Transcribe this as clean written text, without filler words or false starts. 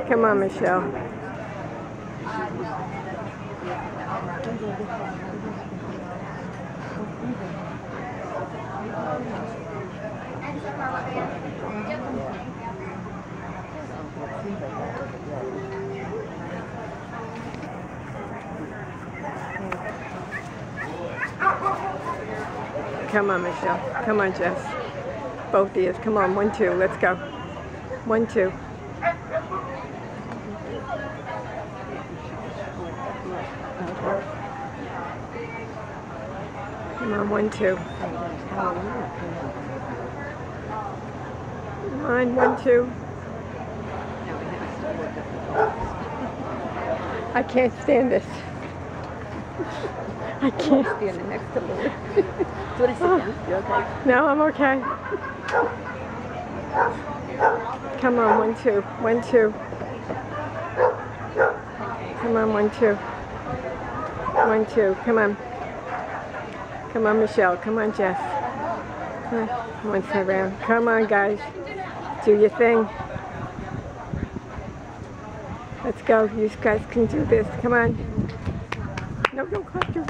Come on, Michelle. Come on, Michelle. Come on, Jess. Both ears. Come on, 1, 2. Let's go. 1, 2. Come on, 1, 2. Come on, 1, 2. I can't stand this. I can't. Standing next to Lily. So what is it? You okay? No, I'm okay. Come on, 1, 2. 1, 2. Come on, 1, 2. 1, 2. Come on. Come on, Michelle. Come on, Jess. One side round. Come on, guys. Do your thing. Let's go. You guys can do this. Come on. No, don't clap your